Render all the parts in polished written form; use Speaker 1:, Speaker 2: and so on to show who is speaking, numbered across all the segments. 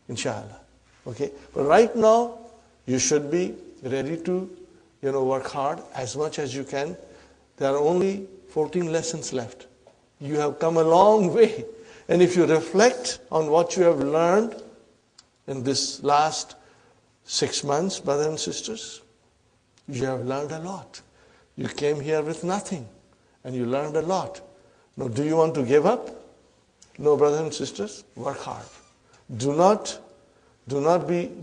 Speaker 1: inshallah. Okay, but right now you should be ready to, work hard as much as you can. There are only 14 lessons left. You have come a long way. And if you reflect on what you have learned in this last 6 months, brothers and sisters, you have learned a lot. You came here with nothing, and you learned a lot. Now, do you want to give up? No, brothers and sisters, work hard. Do not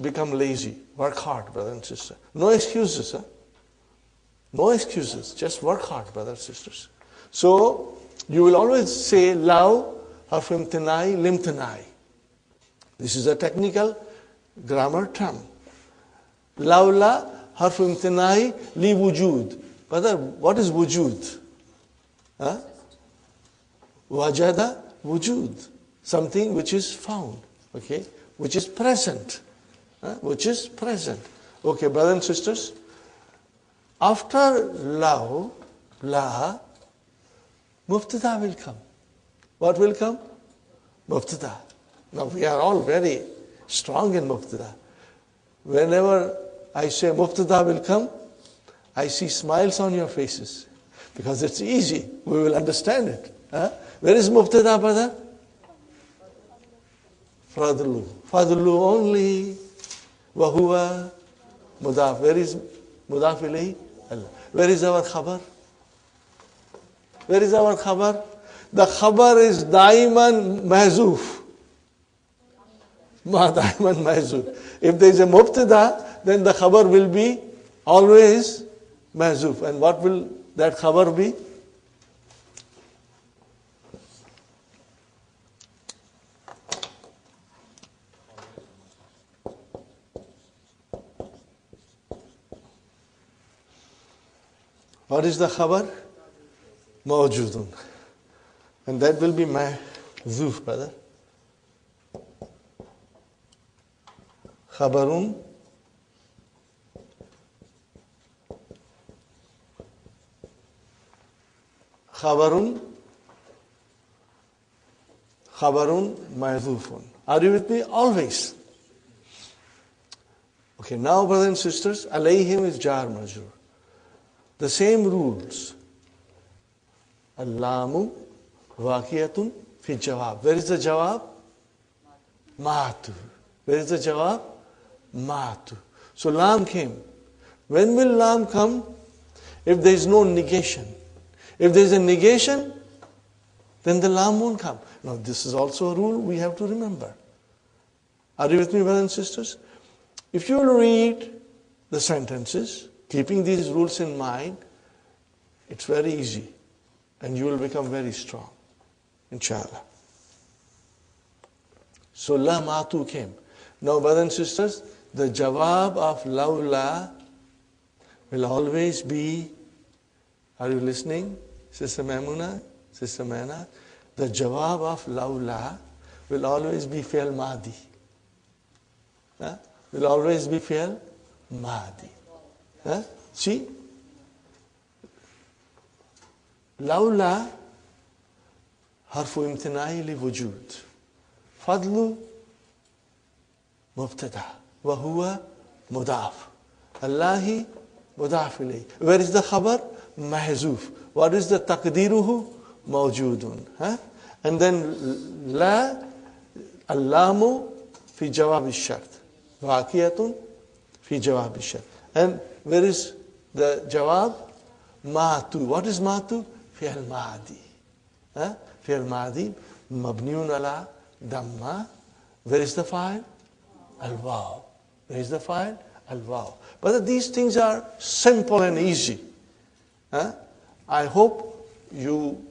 Speaker 1: become lazy. Work hard, brothers and sisters. No excuses, huh? No excuses. Just work hard, brothers and sisters. So, you will always say, Law, harf imtinai, limtinai. This is a technical grammar term. Lawla, harf imtinai, li wujud. Brother, what is wujud? Huh? Wajada, wujud. Something which is found. Okay? Which is present. Which is present. Okay, brothers and sisters. After law, la, mubtada will come. What will come? Mubtada. Now we are all very strong in mubtada. Whenever I say mubtada will come, I see smiles on your faces. Because it's easy. We will understand it. Where is mubtada, brother? Fadlu. Fadlu only. Wahuwa mudaf. Where is mudaf ilayhi? Allah. Where is our khabar? Where is our khabar? The khabar is daiman mahzoof. Ma daiman mahzoof. If there is a mubtada, then the khabar will be always mahzoof. And what will that khabar be? What is the khabar? Mawjudun. And that will be mahzoof, brother. Khabarun mahzoofun. Are you with me? Always. Okay, now brothers and sisters, alayhim is jar majrur. The same rules. Allamu waqiyatun fi jawab. Where is the jawab? Matu. Where is the jawab? Matu. So lam came. When will lam come? If there is no negation. If there is a negation, then the lam won't come. Now this is also a rule we have to remember. Are you with me, brothers and sisters? If you will read the sentences, keeping these rules in mind, it's very easy. And you will become very strong. Inshallah. So la matu came. Now, brothers and sisters, the jawab of lawla will always be, are you listening? Sister Maimuna, Sister Maina? The jawab of lawla will always be fi'l madi. Will always be fi'l madi. See? Lawla harfu imtinai li wujud. Fadlu mubtada. Wa huwa mudaf. Allahi mudaf ilayh. Where is the khabar? Mahzoof. What is the taqdiruhu? Mawjudun. And then la allamu fi jawab al-shart. Waqiyatun fi jawab al-shart. And where is the jawab? Matu. What is matu? Fi'l madi. Fi'l madi. Mabniun ala damma. Where is the file? Al-waw. Where is the file? Al-waw. But these things are simple and easy. I hope you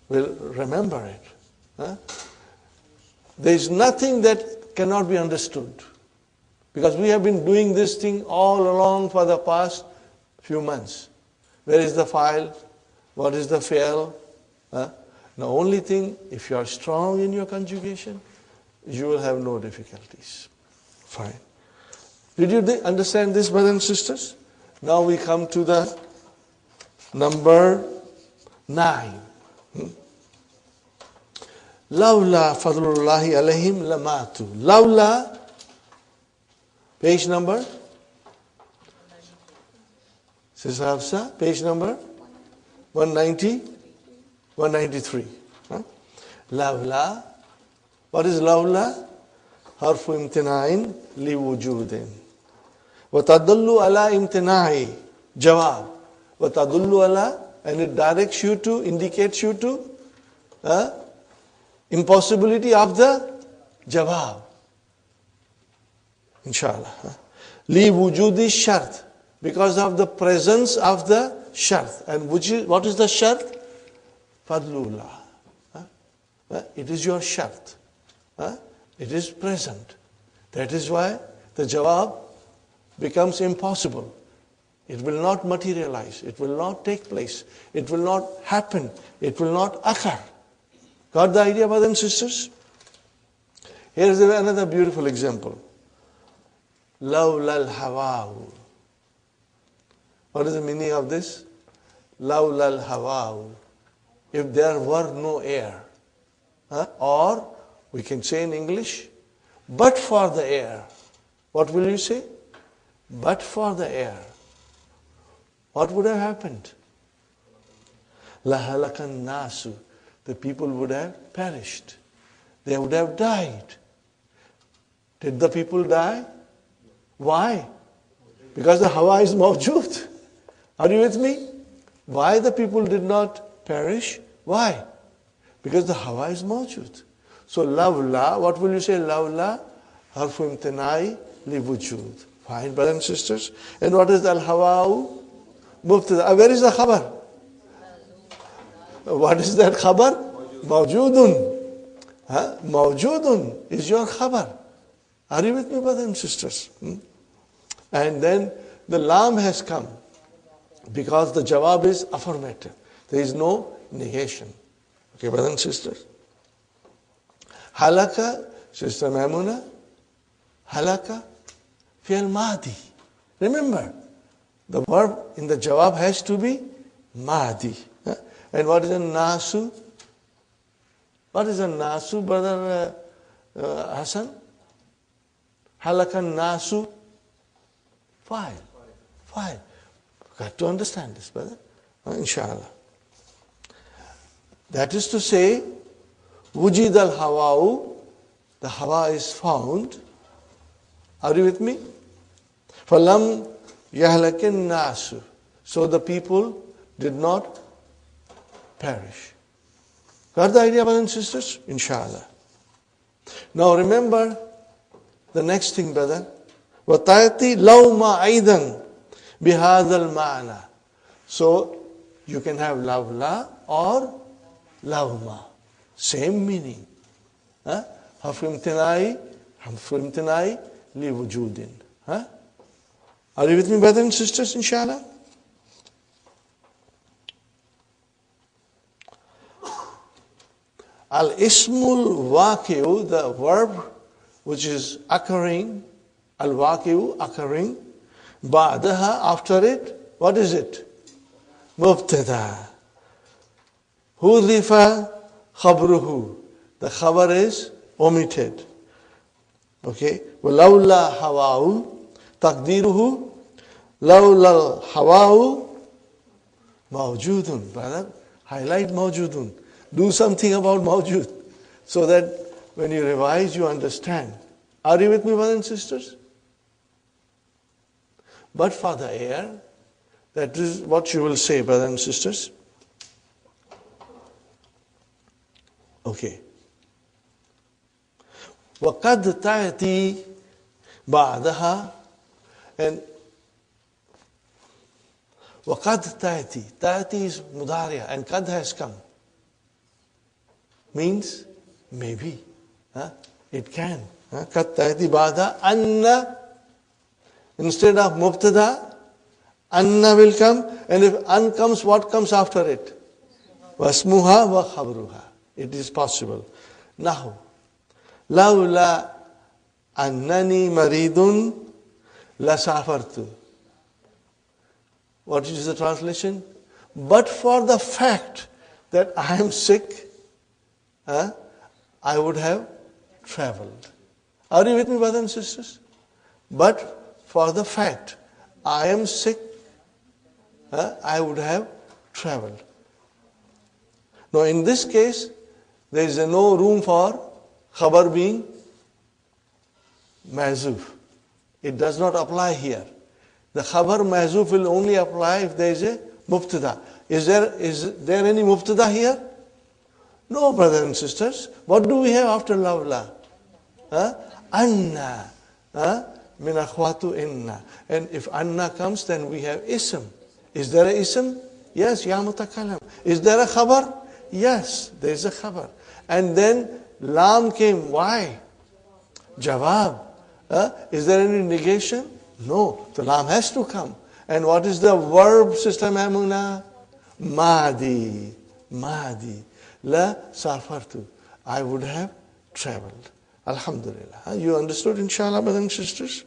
Speaker 1: will remember it. There is nothing that cannot be understood. Because we have been doing this thing all along for the past few months. Where is the file? What is the fi'l? The only thing, if you are strong in your conjugation, you will have no difficulties. Fine. Did you understand this, brothers and sisters? Now we come to the number 9. Lawla fadlullahi alayhim lamatu. Lawla, page number? Sister Hafsa, page number? 190? 193. Huh? Lawla. What is lawla? Harfu imtina'in li wujudin. وَتَدُلُّ عَلَىٰ imtina'i. Jawab. وَتَدُلُّ عَلَىٰ, and it directs you to, indicates you to impossibility of the jawab. Inshallah. Li wujudi shart. Because of the presence of the shart. And what is the shart? Fadlullah. It is your shart. It is present. That is why the jawab becomes impossible. It will not materialize. It will not take place. It will not happen. It will not occur. Got the idea, brothers and sisters? Here is another beautiful example. Lawla al-hawa'u. What is the meaning of this? Lawla al-hawa'u. If there were no air. Or we can say in English, but for the air. What will you say? But for the air. What would have happened? Lahalakan nasu. The people would have perished. They would have died. Did the people die? Why? Because the hawa is mawjood. Are you with me? Why the people did not perish? Why? Because the hawa is mawjood. So lawla, what will you say? Lawla harfu imtinai li wujud. Fine, brothers and sisters. And what is al-hawa'u? Mubtada. Where is the khabar? What is that khabar? Mawjudun. Mawjudun is your khabar. Are you with me, brothers and sisters? And then the lam has come because the jawab is affirmative. There is no negation. Okay, brothers and sisters. Halaka, Sister Maimuna. Halaka, fi'al madi. Remember, the verb in the jawab has to be madi. And what is a nasu? What is a nasu, brother Hassan? Halakan nasu? File. Got to understand this, brother. Inshallah. That is to say, wujid al-hawa'u, the hawa is found. Are you with me? Falam yahlakin nasu. So the people did not perish. Got the idea, brothers and sisters? Inshallah. Now remember the next thing, brother. وَتَأْتِي لَوْمَا أَيْضًا بِهَذَا الْمَعْنَى. So you can have lawla or lawma. Same meaning. Harfu imtinai li wujudin. Are you with me, brothers and sisters, inshallah? Al-ismul waqi'u, the verb which is occurring, al-waqi'u, occurring, ba'daha, after it, what is it? Mubtada. Hudhifa khabruhu. The khabar is omitted. Okay? وَلَوْلَا hawa'u, taqdiruhu, لَوْلَا hawa'u, mawjudun. Brother, highlight mawjudun. Do something about mawjud, so that when you revise, you understand. Are you with me, brothers and sisters? But for the air, that is what you will say, brothers and sisters. Okay. وَقَدْ تَأْتِي بَعْدَهَا, and وَقَدْ تَأْتِي. تَأْتِي is mudariya, and qad has come. Means maybe. It can. Qad ta'ti ba'da anna. Instead of mubtada, anna will come. And if an comes, what comes after it? Wasmuha wa khabruha. It is possible. Nahu. Lawla annani maridun la safartu. What is the translation? But for the fact that I am sick, I would have traveled. Are you with me, brothers and sisters? But for the fact I am sick, I would have traveled. Now in this case, there is no room for khabar being mahzuf. It does not apply here. The khabar mahzuf will only apply if there is a mubtada. Is there any mubtada here? No, brothers and sisters. What do we have after lawla? Anna. Min akhwatu inna. And if anna comes, then we have ism. Is there a ism? Yes, ya mutakallam. Is there a khabar? Yes, there is a khabar. And then lam came. Why? Jawab. Is there any negation? No. The lam has to come. And what is the verb, Sister Maimuna? Madi. Madi. La safartu. I would have traveled. Alhamdulillah. You understood, inshallah, brothers and sisters?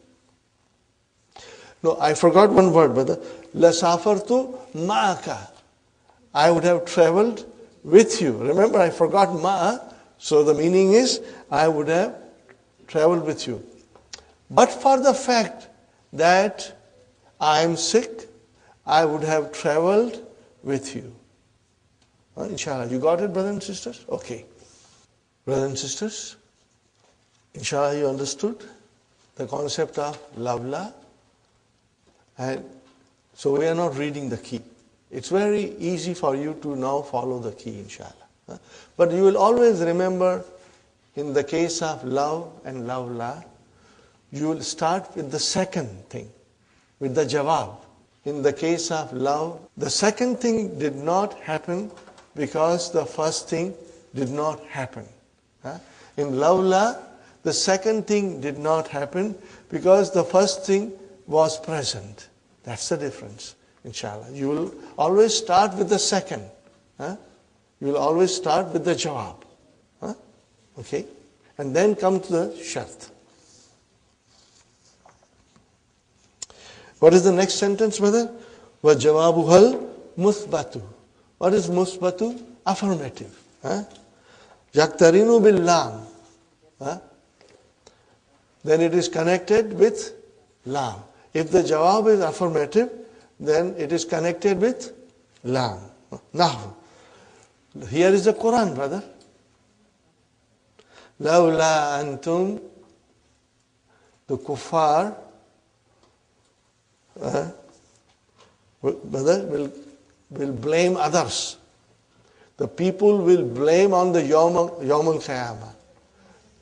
Speaker 1: No, I forgot one word, brother. La safartu ma'aka. I would have traveled with you. Remember, I forgot ma'a. So the meaning is, I would have traveled with you. But for the fact that I am sick, I would have traveled with you. Inshallah. You got it, brothers and sisters? Okay. Brothers and sisters, inshallah you understood the concept of lavla. And so we are not reading the key. It's very easy for you to now follow the key, inshallah. But you will always remember, in the case of love and lavla, you will start with the second thing, with the jawab. In the case of love, the second thing did not happen because the first thing did not happen. In lavla, the second thing did not happen because the first thing was present. That's the difference, inshallah. You will always start with the second. You will always start with the jawab. Okay? And then come to the shart. What is the next sentence, brother? وَجَوَابُهَا الْمُثْبَتُ. What is musbatu? Affirmative. يَقْتَرِنُ بِاللَّامِ. Then it is connected with lam. If the jawab is affirmative, then it is connected with lam. Now, here is the Quran, brother. لَوْلَا أَنْتُمْ. The kuffar, brother, will blame others. The people will blame on the Yawm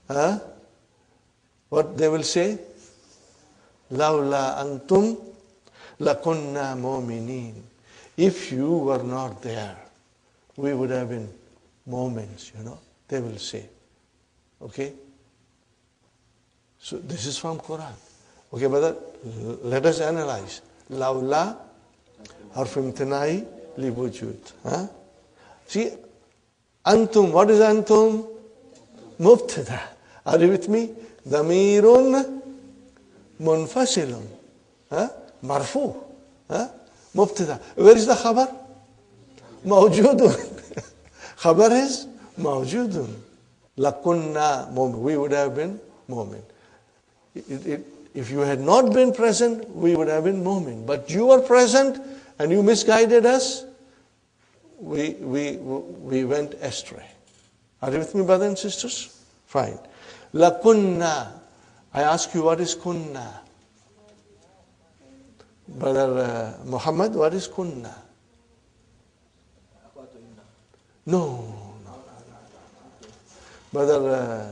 Speaker 1: al-Qiyamah. What they will say? لَوْلَا أَنْتُمْ لَكُنَّا مُؤْمِنِينَ. If you were not there, we would have been moments, they will say. Okay? So this is from Quran. Okay, brother, let us analyze. لَوْلَا harf imtinai li wujud. See, antum, what is antum? Mubtada. Are you with me? Damirun munfasilun. Marfu. Mubtada. Where is the khabar? Mawjudun. Khabar is mawjudun. Lakunna, we would have been mu'min. If you had not been present, we would have been mu'min. But you were present and you misguided us, we went astray. Are you with me, brothers and sisters? Fine. La kunna. I ask you, what is kunna? Brother Muhammad, what is kunna? No. Brother,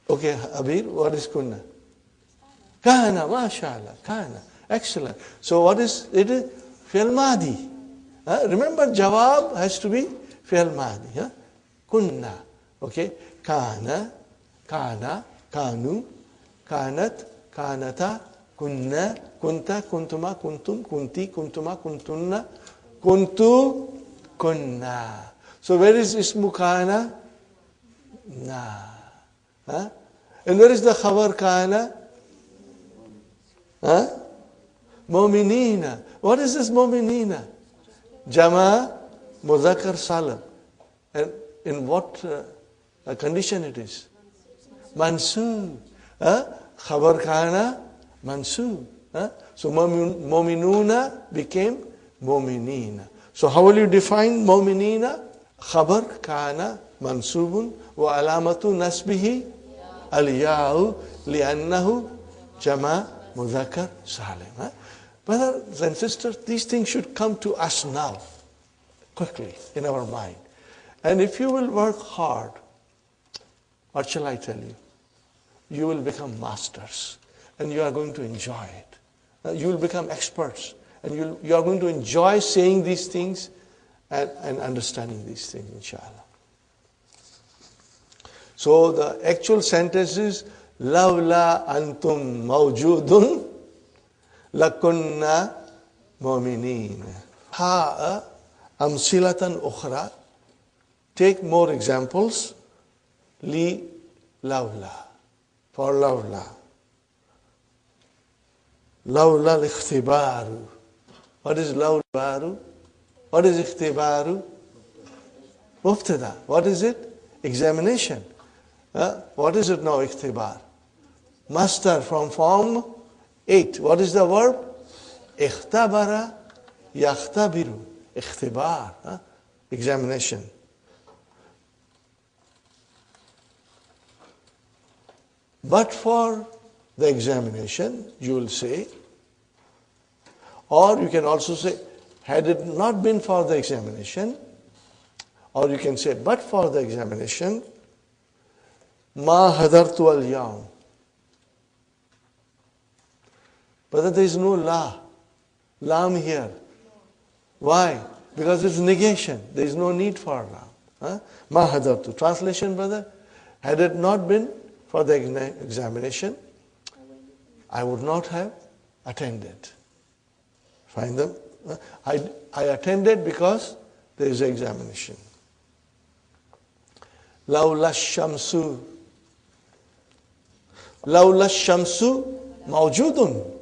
Speaker 1: okay, Abir, what is kunna? Kana, mashallah, kana. Excellent. So what is it? Fi'l madi. Remember, jawab has to be fi'l madi. Kunna. Okay. Kana, kana, kanu, kanat, kanata, kunna, kunta, kuntuma, kuntum, kunti, kuntuma, kuntunna, kuntu, kunna. So where is ismu kana? Na. And where is the khabar kana? Mu'minina. What is this mu'minina? Jama, Mudhakkar Salim. And in what condition it is? Mansub. Khabar kana mansub. So mu'minuna became mu'minina. So how will you define mu'minina? Khabar kana mansubun wa alamatu nasbihi al-ya'u li'annahu jama' mudhakkar salim. Brothers and sisters, these things should come to us now, quickly, in our mind. And if you will work hard, what shall I tell you? You will become masters, and you are going to enjoy it. You will become experts, and you are going to enjoy saying these things and understanding these things, inshallah. So the actual sentence is, Lawla antum mawjudun lakunna mu'minin. Ha'a amsilatan ukhra. Take more examples. Li lawla. For lawla. Lawla al-ikhtibaru. What is lawla? What is ikhtibaru? Mubtada. What is it? Examination. What is it now, ikhtibar? Master from form 8. What is the verb? Ikhtabara yakhtabiru. Ikhtibar. Examination. But for the examination, you will say, or you can also say, had it not been for the examination, or you can say, but for the examination, ma hadartu al-yawm. But there is no la. Lam here. Why? Because it's negation. There is no need for lam. Ma hadartu. Translation, brother? Had it not been for the examination, I would not have attended. Find them? I attended because there is an examination. Lawla shamsu. Lawla shamsu mawjudun.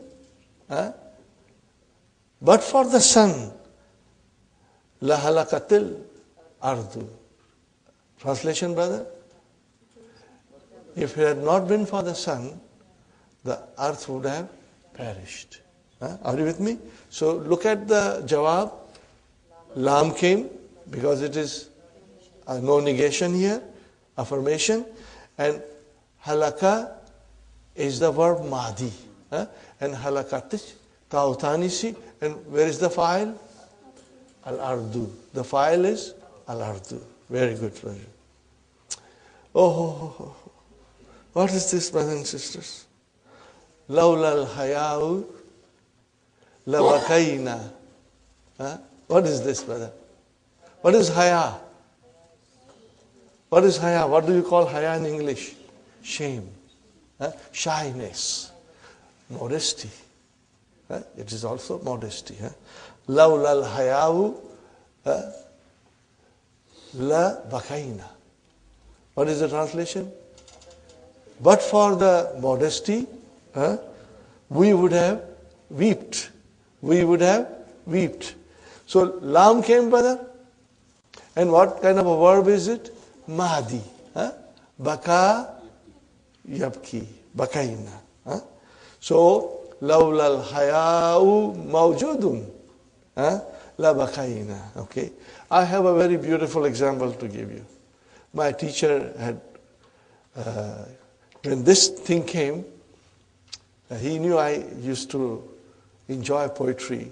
Speaker 1: But for the sun, la halakatil ardu. Translation, brother? If it had not been for the sun, the earth would have perished. Are you with me? So look at the jawab. Lam came because it is no negation here, affirmation. And halaka is the verb madi. And halakatish, tautanisi. And where is the file? Al-ardu. The file is al-ardu. Very good. Oh. What is this, brothers and sisters? Lawla al-haya'u labakayna. What is this, brother? What is haya? What is haya? What do you call haya in English? Shame. Shyness. Modesty. It is also modesty. Lawla al-haya'u labakayna. What is the translation? But for the modesty, we would have wept. We would have wept. So lam came, brother. And what kind of a verb is it? Mahdi. Baka yabki. Bakaina. So lawla al-haya'u mawjudun. La bakaina. Okay. I have a very beautiful example to give you. My teacher had, when this thing came, he knew I used to enjoy poetry.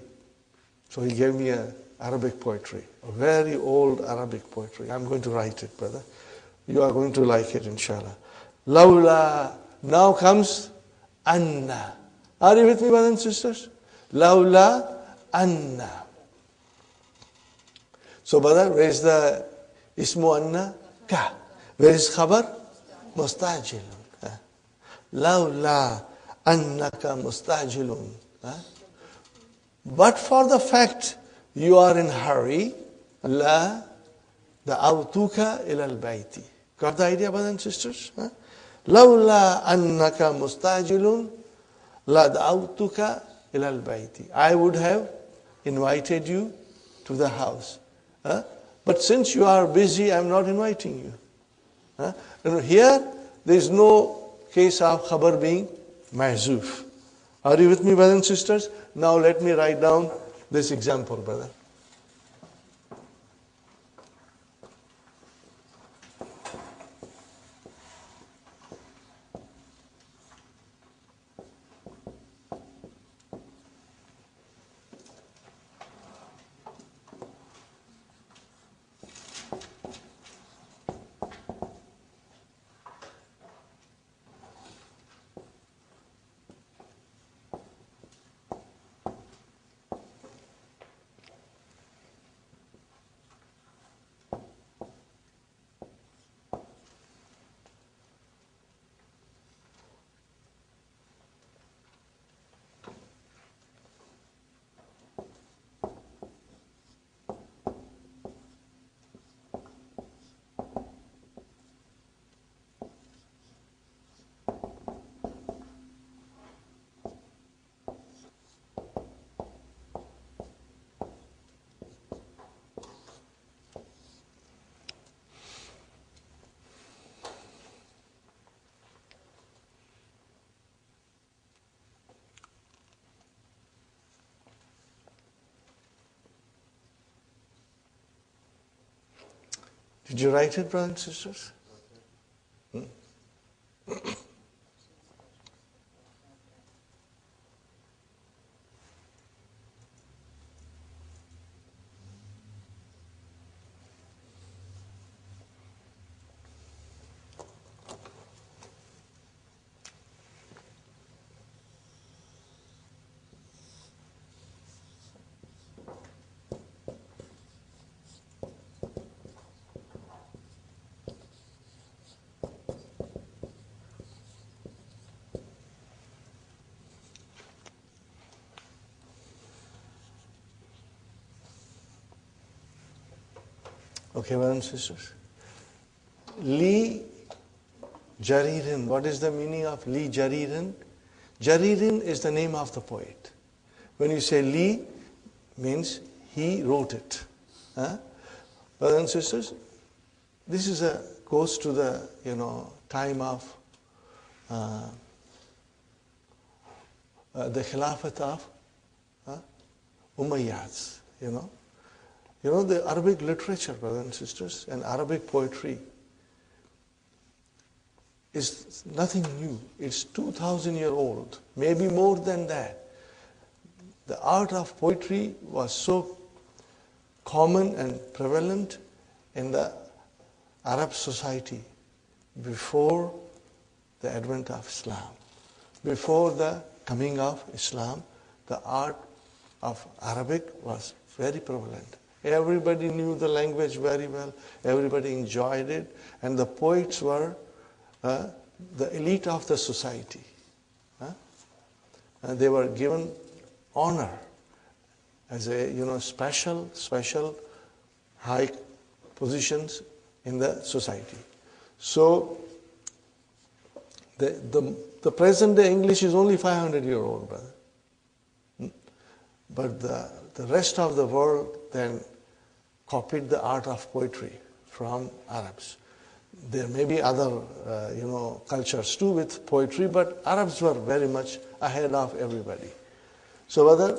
Speaker 1: So he gave me an Arabic poetry, a very old Arabic poetry. I'm going to write it, brother. You are going to like it, inshallah. Lawla, now comes anna. Are you with me, brothers and sisters? Lawla anna. So, brother, where is the ismu anna? Ka. Where is khabar? Mustajilun. Lawla annaka mustajilun. But for the fact you are in hurry, la da'awtuka ila al-bayti. Got the idea, brothers and sisters? Lawla annaka mustajilun, la da'awtuka ila al-bayti. I would have invited you to the house. But since you are busy, I'm not inviting you. Huh? And here, there is no case of khabar being mahzoof. Are you with me, brothers and sisters? Now let me write down this example, brother. Did you write it, brothers and sisters? Okay, brothers and sisters. Li Jaririn. What is the meaning of Li Jaririn? Jaririn is the name of the poet. When you say Li, means he wrote it. Huh? Brothers and sisters, this is goes to the time of the Khilafat of Umayyads. The Arabic literature, brothers and sisters, and Arabic poetry is nothing new. It's 2,000 years old, maybe more than that. The art of poetry was so common and prevalent in the Arab society before the advent of Islam. Before the coming of Islam, the art of Arabic was very prevalent. Everybody knew the language very well. Everybody enjoyed it. And the poets were the elite of the society. And they were given honor as a special high positions in the society. So the present day English is only 500 years old, brother. But the rest of the world then copied the art of poetry from Arabs. There may be other cultures too with poetry, but Arabs were very much ahead of everybody. So brothers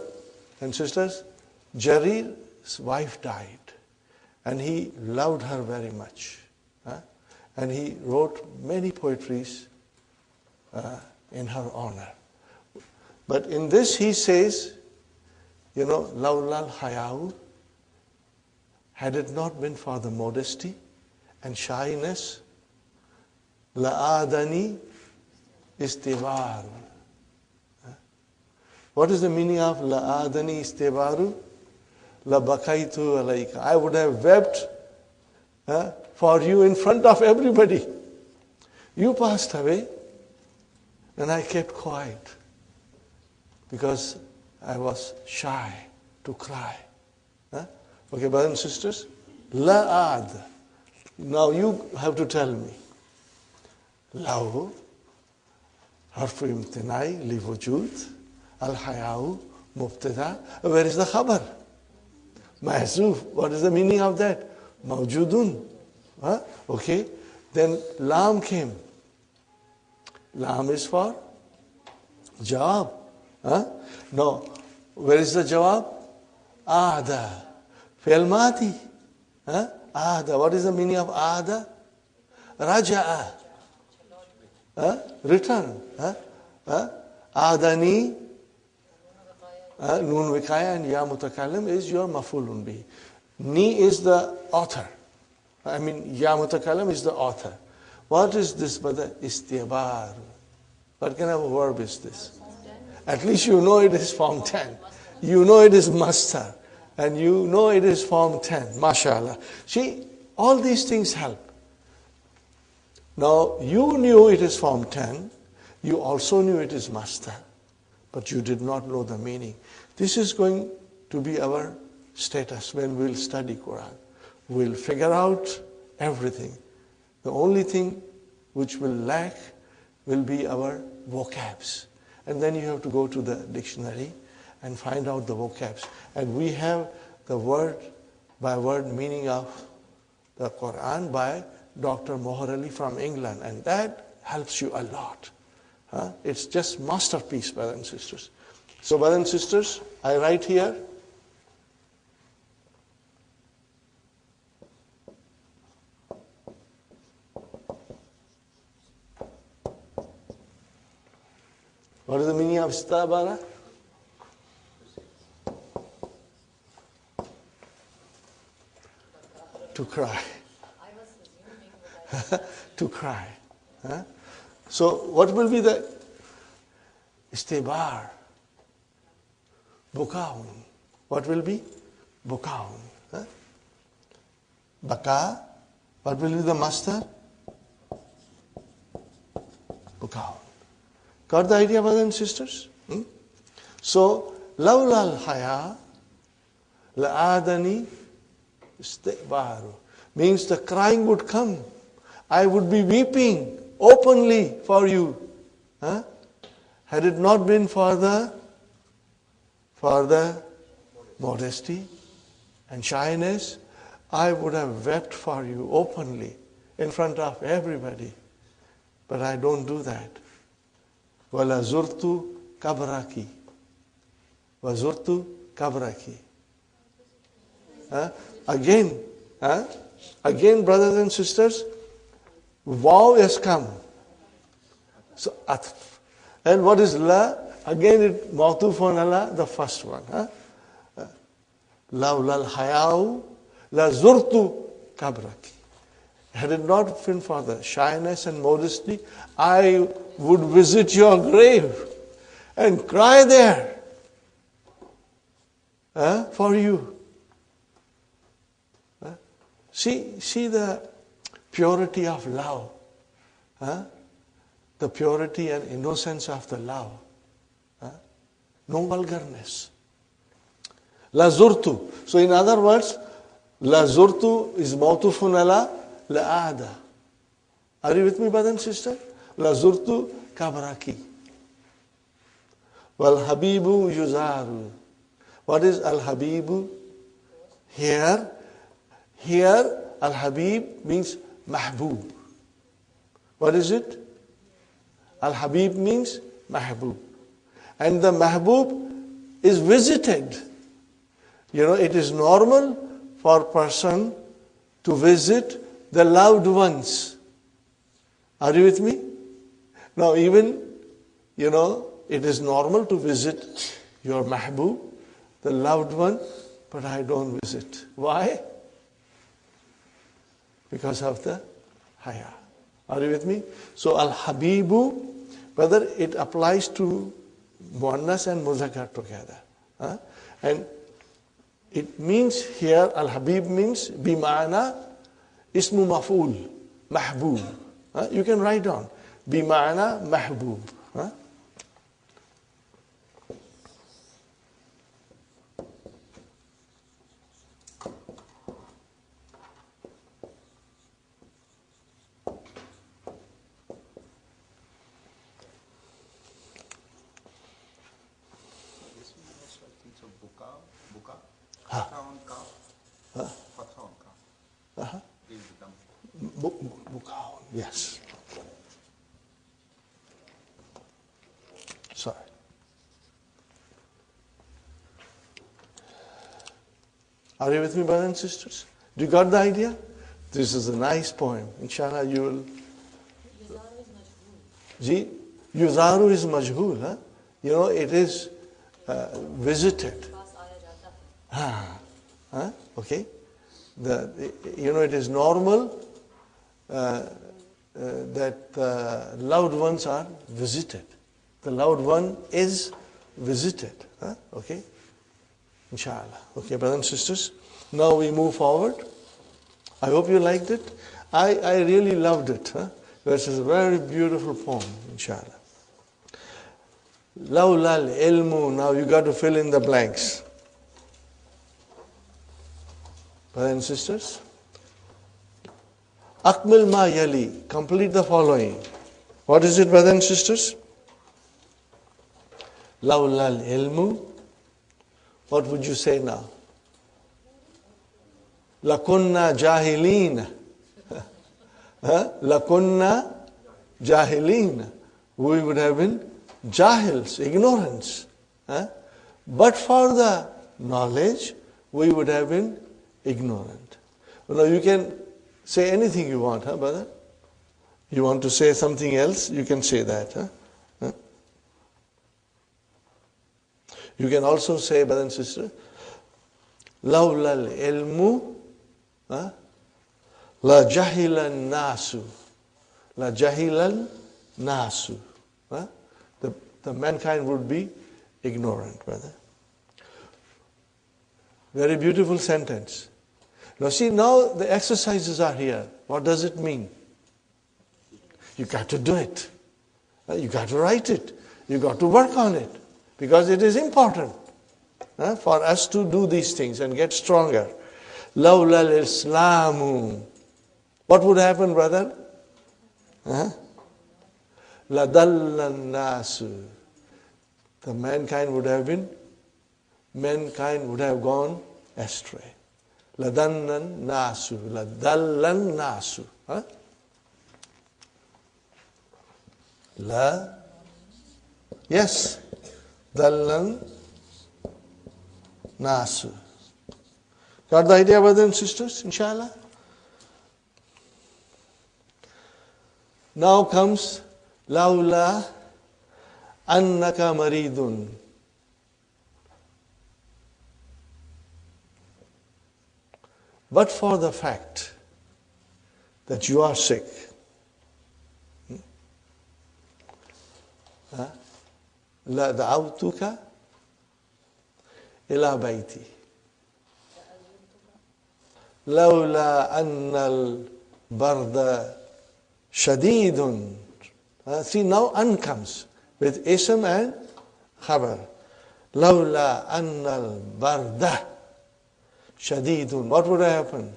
Speaker 1: and sisters, Jarir's wife died, and he loved her very much. And he wrote many poetries in her honor. But in this he says, Laulal Hayau, had it not been for the modesty and shyness, La'adani istibaru. What is the meaning of La'adani istibaru? La bakaitu alayka. I would have wept for you in front of everybody. You passed away, and I kept quiet because I was shy to cry. Okay, brothers and sisters, La'ad. Now you have to tell me. Lahu, harfu imtinai li wujud, al-hayau, mubtada. Where is the khabar? Mahzoof. What is the meaning of that? Mawjudun. Okay. Then lam came. Lam is for jawab. No. Where is the jawab? Aada. Fi'l madi. Aada. What is the meaning of aada? Raja'a. Return. Adani. Noon Vikaya and Ya Mutakallim is your mafulun bih. Ni is the author. I mean, Ya Mutakallim is the author. What is this, brother? Istibar. What kind of a verb is this? At least you know it is form 10. You know it is mastar. And you know it is form 10. MashaAllah. See, all these things help. Now, you knew it is form 10. You also knew it is mastar. But you did not know the meaning. This is going to be our status when we'll study Quran. We'll figure out everything. The only thing which will lack will be our vocabs. And then you have to go to the dictionary and find out the vocabs. And we have the word by word meaning of the Quran by Dr. Mohar Ali from England. And that helps you a lot. It's just masterpiece, brothers and sisters. So, brothers and sisters, I write here. What is the meaning of istabara? To cry. To cry. So what will be the istibar? Bukaun. What will be? Bukaun. Baka. What will be the master? Bukaun. Got the idea, brothers and sisters? So, lawlal haya la'adani istibaru means the crying would come. I would be weeping openly for you. Had it not been for the modesty and shyness, I would have wept for you openly in front of everybody. But I don't do that. Wala zurtu kabraki. Wazurtu kabraki. Again, brothers and sisters, waw has come. So atf. And what is la? Again, it mawtuf on Allah, the first one. Lawlal hayau la zurtu kabraki. Had it not been for the shyness and modesty, I would visit your grave and cry there for you. See the purity of love. The purity and innocence of the love. No vulgarness. La zurtu. So in other words, la zurtu is mawtufun ala la'ada. Are you with me, brother and sister? La zurtu kabraki. Wal habibu yuzaru. What is al habibu? Here al habib means mahbub. What is it? Al habib means mahbub. And the mahbub is visited. You know, it is normal for a person to visit the loved ones. Are you with me? Now even, it is normal to visit your mahbub, the loved one, but I don't visit. Why? Because of the haya. Are you with me? So al-habibu, whether it applies to muannas and muzakkar together. And it means here, al-habib means bima'ana ismu maf'ul, mahbub. You can write down, bima'ana mahbub. Yes. Sorry. Are you with me, brothers and sisters? Do you got the idea? This is a nice poem. Inshallah, you will. Ji, Yuzaru is majhul. Huh? You know, it is visited. Okay. It is normal that loved ones are visited. The loved one is visited. Okay. Inshallah. Okay, brothers and sisters. Now we move forward. I hope you liked it. I really loved it. This is a very beautiful poem, inshallah. Lawla al-ilmu. Now you got to fill in the blanks. Brothers and sisters. Akmil ma yali. Complete the following. What is it, brothers and sisters? Lawla al-ilmu. What would you say now? Lakunna jahilina. Lakunna jahilina. We would have been jahils, ignorance. But for the knowledge, we would have been ignorant. Now you can say anything you want, brother? You want to say something else, you can say that. You can also say, brother and sister, Lawla al-ilmu la jahilan nasu. La jahilan nasu. The mankind would be ignorant, brother. Very beautiful sentence. Now see, now the exercises are here. What does it mean? You got to do it. You got to write it. You got to work on it. Because it is important for us to do these things and get stronger. Lawla al-islamu. What would happen, brother? La dallan nasu. The mankind would have gone astray. La dallan nasu. La dallan nasu. Yes. Dallan nasu. Got the idea, brothers and sisters, inshallah? Now comes Lawla annaka maridun. But for the fact that you are sick, la da'awtuka ila bayti. Lawla anna al-barda shadidun. See, now an comes with ism and khabar. Lawla anna al-barda shadidun. What would happen?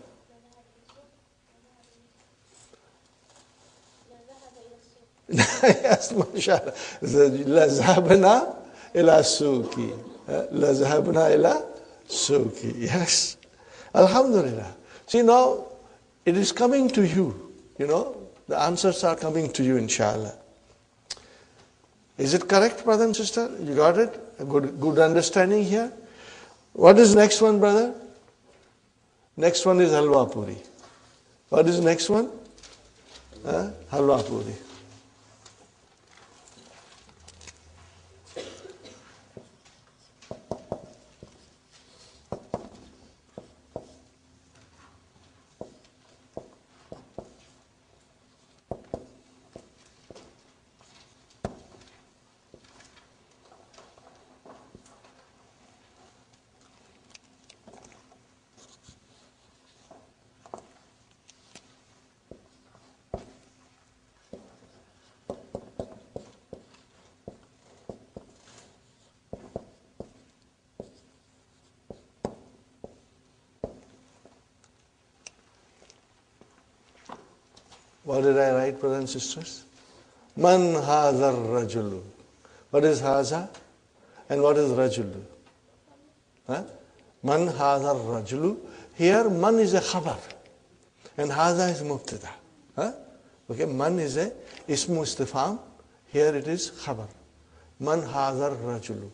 Speaker 1: Yes, mashallah. Lazhabna ila suki. Lazhabna ila suki. Yes. Alhamdulillah. See, now it is coming to you. You know, the answers are coming to you, inshallah. Is it correct, brother and sister? You got it? A good understanding here? What is next one, brother? Next one is halwa puri. What is next one? Halwa puri. What did I write, brothers and sisters? Man hadha rajulu. What is haza? And what is rajulu? Man hadha rajulu. Here man is a khabar. And haza is mubtada. Okay, man is a ismu istifham. Here it is khabar. Man hazar rajulu.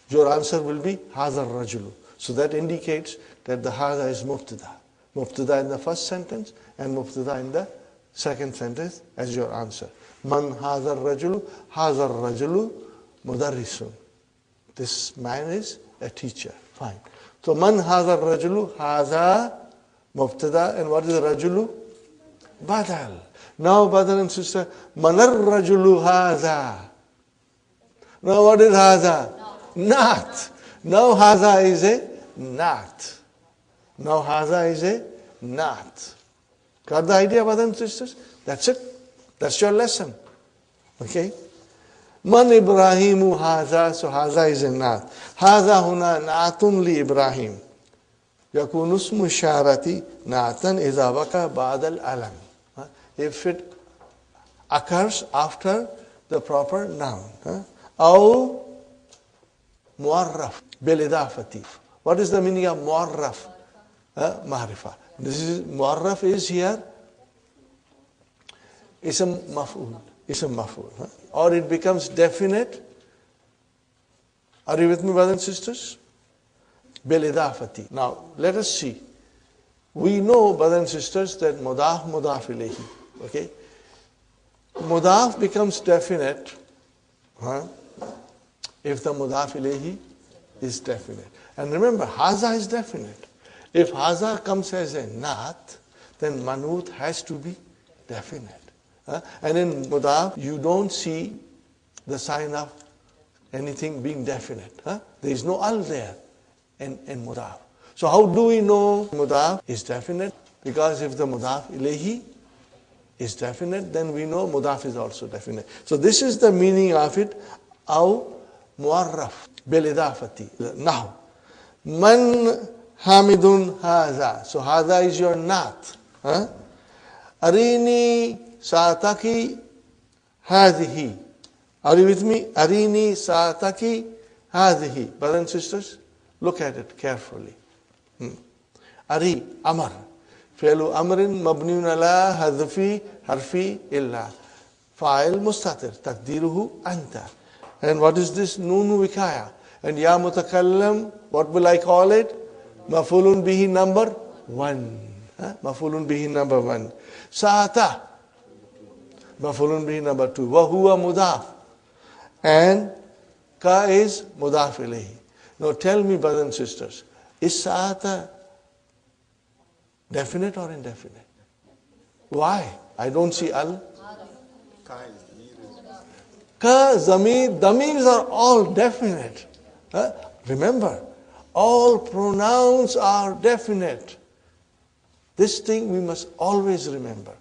Speaker 1: Your answer will be hazar rajulu. So that indicates that the haza is mubtada. Mubtada in the first sentence and mubtada in the second sentence as your answer. Man hazar rajulu, hazar rajulu mudarrisun. This man is a teacher. Fine. So man hazar rajulu, haza mubtada, and what is rajulu? Badal. Now, brother and sister, manar rajulu haza. Now what is haza? Not. Now haza is a not. Now haza is a not. Got the idea, brothers and sisters? That's it. That's your lesson. Okay? Man Ibrahimu haza. So haza is a not. Haza huna naatun li Ibrahim. Yakun usmu sharati naatan idha waka ba'da al-alam. If it occurs after the proper noun. Aw muarraf bil idafati. What is the meaning of muarraf? Ma'rifa. This is muarraf is here ism maf'ul. Ism maf'ul. Or it becomes definite. Are you with me, brothers and sisters? Bil idafati. Now let us see. We know, brothers and sisters, that mudaf ilayhi. Okay? Mudaf becomes definite if the mudaf ilayhi is definite. And remember, haza is definite. If haza comes as a naat, then manut has to be definite. And in mudaf, you don't see the sign of anything being definite. There is no al there in mudaf. So how do we know mudaf is definite? Because if the mudaf ilayhi is definite, then we know mudaf is also definite. So this is the meaning of it. Aw muarraf bil idafati. Now, man hamidun haza. So haza is your naat. Arini saataki hadhihi. Are you with me? Arini saataki hadhihi. Brothers and sisters, look at it carefully. Ari, amar. Fi'lu amrin mabniun ala hadfi harfi illa. Fa'il mustatir. Taqdiruhu anta. And what is this? Noon wikaya. And ya mutakallam, what will I call it? Mafulun bihi number 1. Mafulun bihi number 1. Sa'ata. Mafulun bihi number 2. Wa huwa mudaf. And ka is mudaf ilayhi. Now tell me, brothers and sisters, is sa'ata definite or indefinite? Why? I don't see al. Ka, zamir, damirs are all definite. Remember, all pronouns are definite. This thing we must always remember.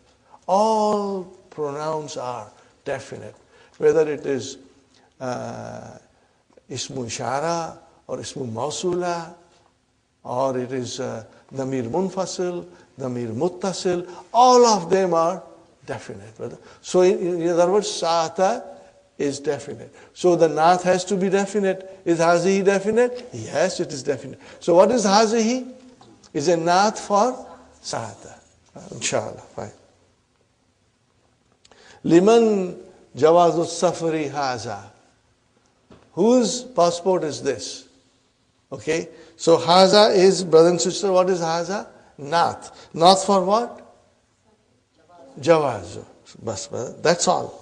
Speaker 1: All pronouns are definite. Whether it is ismu ishara or ismu mausula, or it is damir munfasil, damir muttasil, all of them are definite. So in other words, sa'ata is definite. So the naat has to be definite. Is hazihi definite? Yes, it is definite. So what is hazihi? Is a naat for sa'ata. Inshallah. Fine. Liman jawazu safari haza. Whose passport is this? Okay. So haza is, brother and sister, what is haza? Naat. Naat for what? Jawazu. Bas, that's all.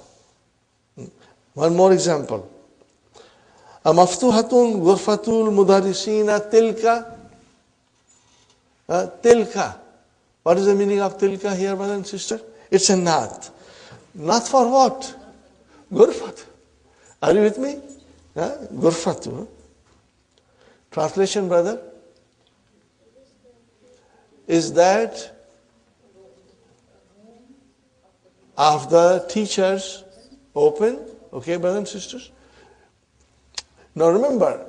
Speaker 1: One more example. Maftuhatun ghurfatul mudarrisina tilka. Tilka. What is the meaning of tilka here, brother and sister? It's a naat. Naat for what? Ghurfat. Are you with me? Ghurfatu. Translation, brother, is that of the teachers open. Okay, brothers and sisters? Now remember,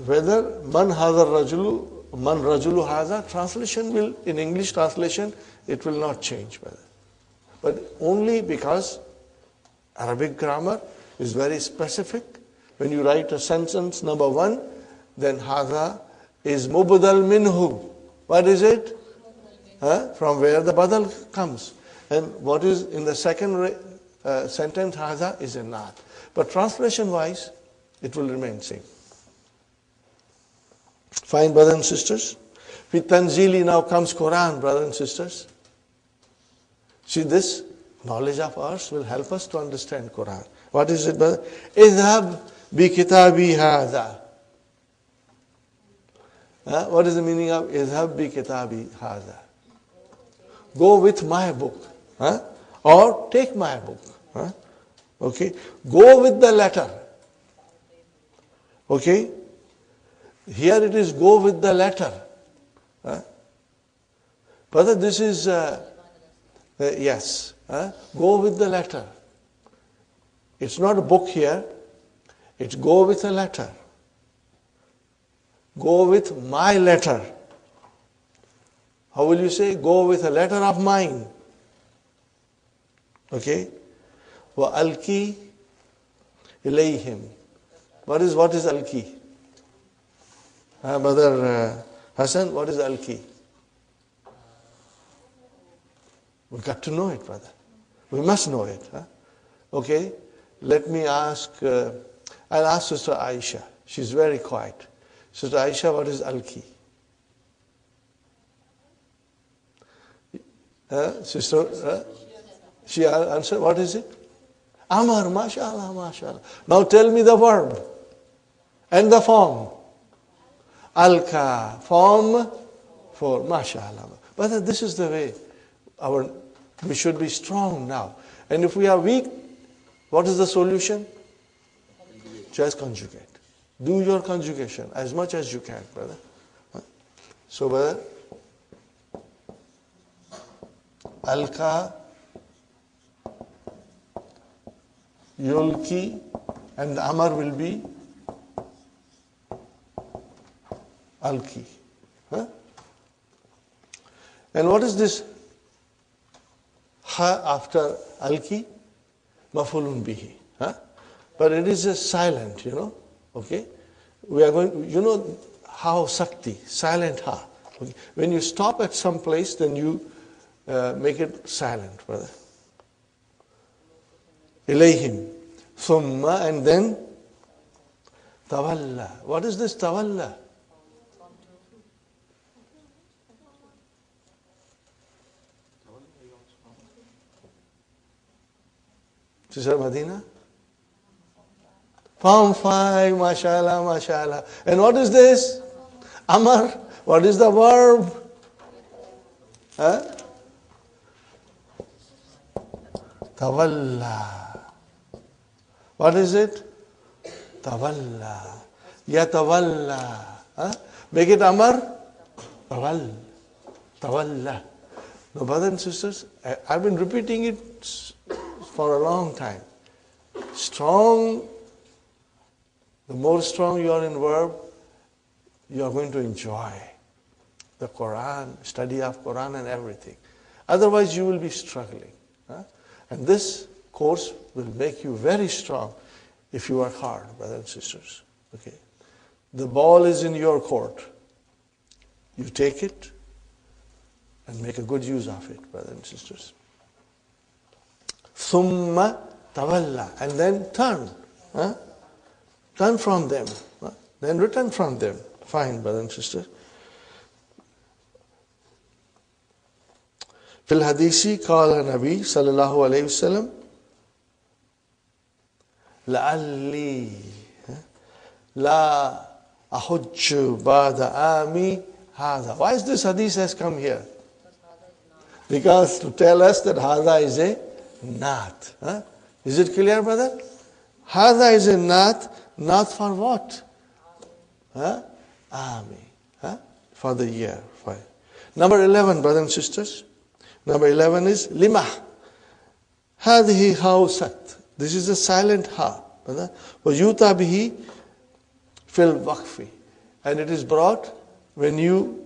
Speaker 1: whether man hazar rajulu, man rajulu haza, translation will, in English translation, it will not change, brother. But only because Arabic grammar is very specific. When you write a sentence number 1, then haza is mubdal minhu. What is it? From where the badal comes. And what is in the second sentence, hadha, is a naat. But translation-wise, it will remain same. Fine, brothers and sisters. With Tanzili now comes Quran, brothers and sisters. See, this knowledge of ours will help us to understand Quran. What is it, brother? Idhab Bk3 Dvd16 Parta2. What is the meaning of Idhab Bk3 Dvd16 Parta2? Go with my book. Or take my book. Okay. Go with the letter. Okay. Here it is go with the letter. Brother, this is, yes. Go with the letter. It's not a book here. It's go with a letter. Go with my letter. How will you say? Go with a letter of mine. Okay? وَأَلْكِي إِلَيْهِمْ. What is alki? Brother Hassan, what is alki? We got to know it, brother. We must know it. Okay? Let me ask, I'll ask Sister Aisha. She's very quiet. Sister Aisha, what is alki? Sister, she answered, what is it? Amar, mashallah, mashallah. Now tell me the verb and the form. Alka, form for mashallah. But this is the way we should be strong now. And if we are weak, what is the solution? Just conjugate. Do your conjugation as much as you can, brother. So, brother, Alka, Yulki, and the Amar will be Alki. And what is this ha after Alki? Mafulun bihi. But it is a silent, Okay? We are going, how Sakti, silent ha. Okay? When you stop at some place, then you make it silent, brother. Ilayhim. Thumma, and then Tawalla. What is this Tawalla? Sister Madina? Form 5, mashallah, mashallah. And what is this? Amar. What is the verb? Tawalla. What is it? Tawalla. Yatawalla. Make it Amar. Tawalla. Tawalla. Now, brothers and sisters, I've been repeating it for a long time. Strong, the more strong you are in verb, you are going to enjoy the Quran, study of Quran and everything. Otherwise, you will be struggling. And this course will make you very strong if you work hard, brothers and sisters. Okay. The ball is in your court. You take it and make a good use of it, brothers and sisters. Thumma tawalla, and then turn. Turn from them. Then return from them. Fine, brothers and sisters. في الحديث قال النبي صلى الله عليه وسلم لعلي لا أحج بعد عامي هذا. Why is this hadith has come here? Because to tell us that hadha is a naat. Is it clear, brother? Hadha is a naat for what? Ami. For the year. Fine. Number 11, brothers and sisters. Number 11 is lima. Hadhi hausat. This is a silent ha. Yuta bihi fil waqfi. And it is brought when you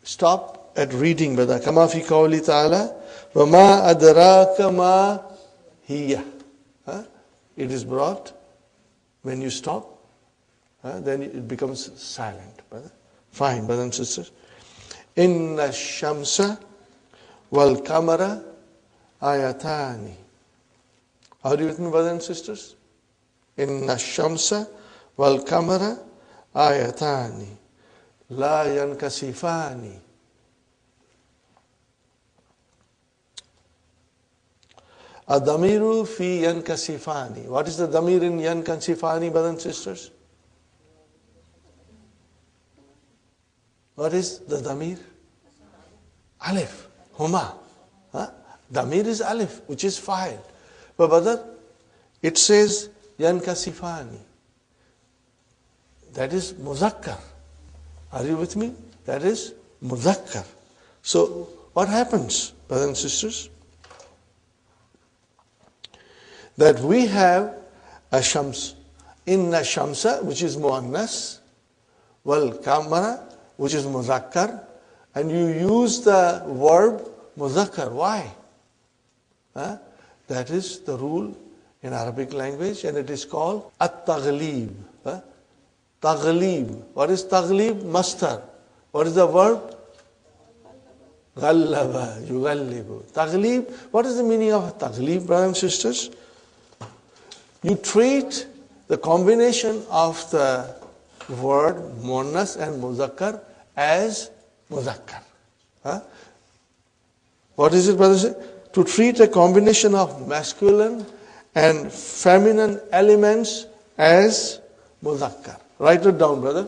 Speaker 1: stop at reading, brother. Kama fi qawli ta'ala. Wa ma adraka ma hiya. It is brought when you stop. Then it becomes silent, brother. Fine, brothers and sisters. Inna shamsa wal kamara ayatani. Are you with me, brothers and sisters? Inna shamsa wal kamara ayatani la yankasifani. Adamiru fi yankasifani. What is the damir in yankasifani, brothers and sisters? What is the damir? Alif, huma. Damir is alif, which is fa'il. But brother, it says yankasifani. That is muzakkar. Are you with me? That is muzakkar. So what happens, brothers and sisters? That we have a shams. Inna shamsa, which is muannas, wal kamara, which is muzakkar, and you use the verb muzakkar. Why? That is the rule in Arabic language, and it is called at-taghlib. Taghlib. What is taghlib? Mastar. What is the verb? Ghallaba, yughallibu. Taghlib. What is the meaning of taghlib, brothers and sisters? You treat the combination of the word muannas and muzakkar as muzakkar. What is it, brothers? To treat a combination of masculine and feminine elements as muzakkar. Write it down, brother.